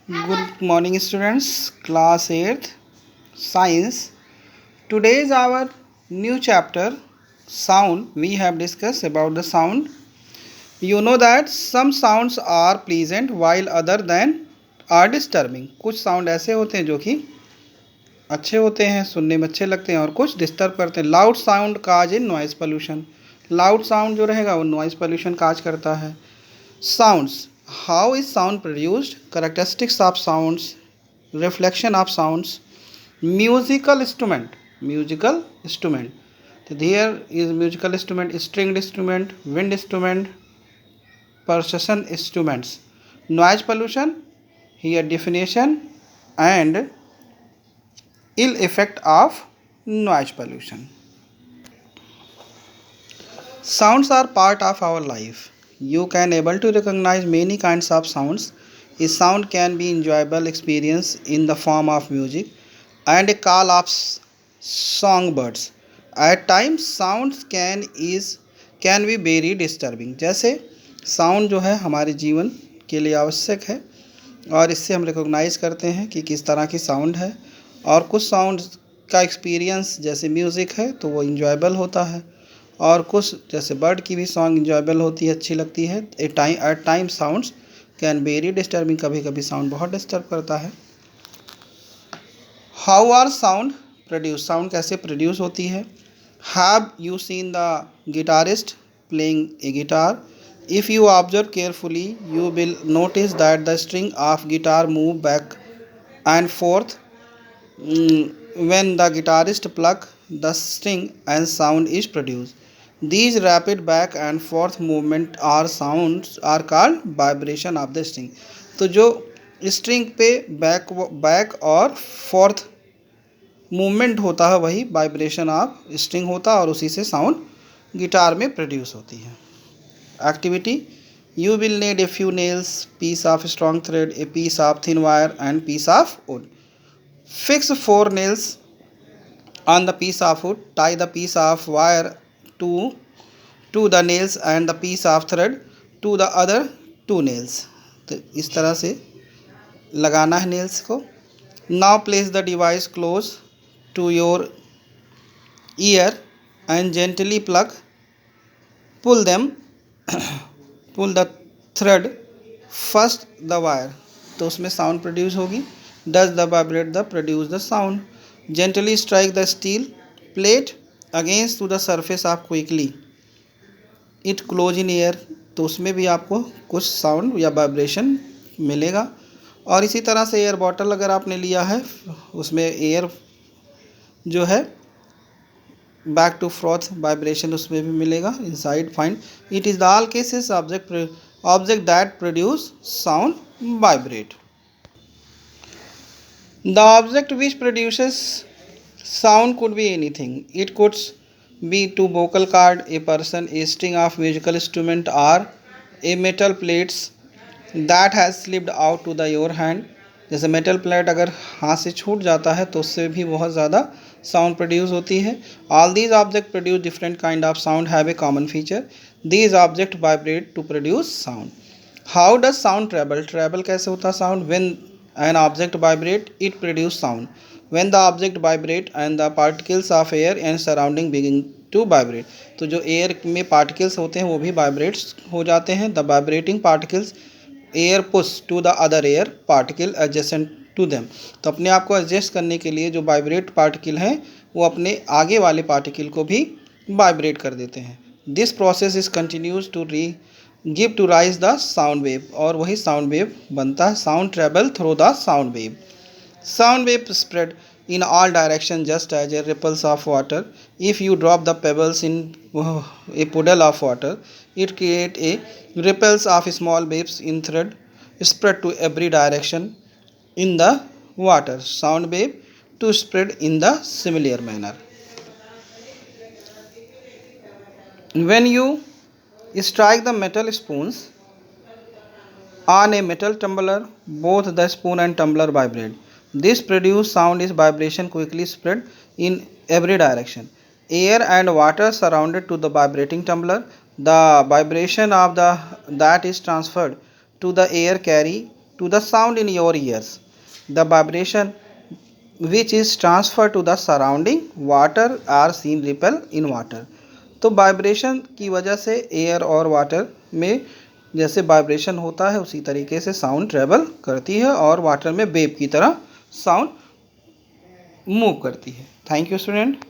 Good morning, students. Class 8th Science. Today is our new chapter Sound. We have discussed about the sound. You know that some sounds are pleasant while other than are disturbing. कुछ sound ऐसे होते हैं जो कि अच्छे होते हैं, सुनने में अच्छे लगते हैं, और कुछ डिस्टर्ब करते हैं. लाउड साउंड काज इन नॉइज पोल्यूशन. लाउड साउंड जो रहेगा वो नॉइज पोल्यूशन काज करता है. Sounds. How is sound produced? Characteristics of sounds. Reflection of sounds. Musical instrument. Musical instrument. So here is musical instrument, stringed instrument, wind instrument, percussion instruments. Noise pollution. Here definition and ill effect of noise pollution. Sounds are part of our life. You can able to recognize many kinds of sounds. A sound can be enjoyable experience in the form of music and a call of songbirds. At times sounds can be very disturbing. जैसे sound जो है हमारे जीवन के लिए आवश्यक है और इससे हम रिकॉग्नाइज करते हैं कि किस तरह की साउंड है, और कुछ साउंड का एक्सपीरियंस जैसे म्यूज़िक है तो वो इंजॉयबल होता है, और कुछ जैसे बर्ड की भी सॉन्ग इंजॉयबल होती है, अच्छी लगती है. At time sounds can very disturbing. कभी कभी साउंड बहुत डिस्टर्ब करता है. How are sound produce. Sound कैसे प्रोड्यूस होती है. Have you seen the guitarist playing a guitar. If you observe carefully you will notice that the string of guitar move back and forth when the guitarist pluck the string and sound is produced. These rapid back and forth movement are sounds are called vibration of the string. तो जो string पे back और fourth movement होता है वही vibration of string होता है, और उसी से साउंड गिटार में प्रोड्यूस होती है. Activity. You will need a few nails, piece of strong thread, a piece of thin wire and piece of wood. Fix 4 nails on the piece of wood. Tie the piece of wire to the nails and the piece of thread to the other 2 nails. तो इस तरह से लगाना है nails को. Now place the device close to your ear and gently pull them pull the thread first the wire. तो उसमें sound produce होगी. Does the vibrate the produce the sound. Gently strike the steel plate against to the surface of quickly it close in air. तो उसमें भी आपको कुछ sound या vibration मिलेगा. और इसी तरह से एयर बॉटल अगर आपने लिया है उसमें एयर जो है बैक टू फ्रॉथ वाइब्रेशन उसमें भी मिलेगा. Inside find it is the all cases object that produce sound vibrate. The object which produces sound could be anything. It could be to vocal cord, a person, a string of musical instrument, or a metal plates that has slipped out to the your hand. जैसे metal plate अगर हाथ से छूट जाता है तो उससे भी बहुत ज़्यादा साउंड प्रोड्यूस होती है. All these object produce different kind of sound have a common feature. These object vibrate to produce sound. How does sound travel. Travel कैसे होता है sound. When an object vibrate it produce sound. When the object vibrate and the particles of air and surrounding begin to vibrate. तो जो air में particles होते हैं वो भी वाइब्रेट्स हो जाते हैं. The vibrating particles air push to the other air particle adjacent to them. तो अपने आप को एडजस्ट करने के लिए जो वाइब्रेट पार्टिकल हैं वो अपने आगे वाले पार्टिकल को भी वाइब्रेट कर देते हैं. This process is continues to give to rise the sound wave. और वही साउंड वेव बनता है. Sound travel through the sound wave. Sound wave spread in all directions just as a ripples of water. If you drop the pebbles in a puddle of water, it create a ripples of small waves in thread spread to every direction in the water. Sound wave to spread in the similar manner. When you strike the metal spoons on a metal tumbler, both the spoon and tumbler vibrate. This produced sound is vibration quickly spread in every direction. Air and water surrounded to the vibrating tumbler. The vibration of that is transferred to the air carry to the sound in your ears. The vibration which is transferred to the surrounding water are seen ripple in water. तो vibration की वजह से air और water में जैसे vibration होता है उसी तरीके से साउंड ट्रेवल करती है और वाटर में वेव की तरह साउंड मूव करती है। Thank you student.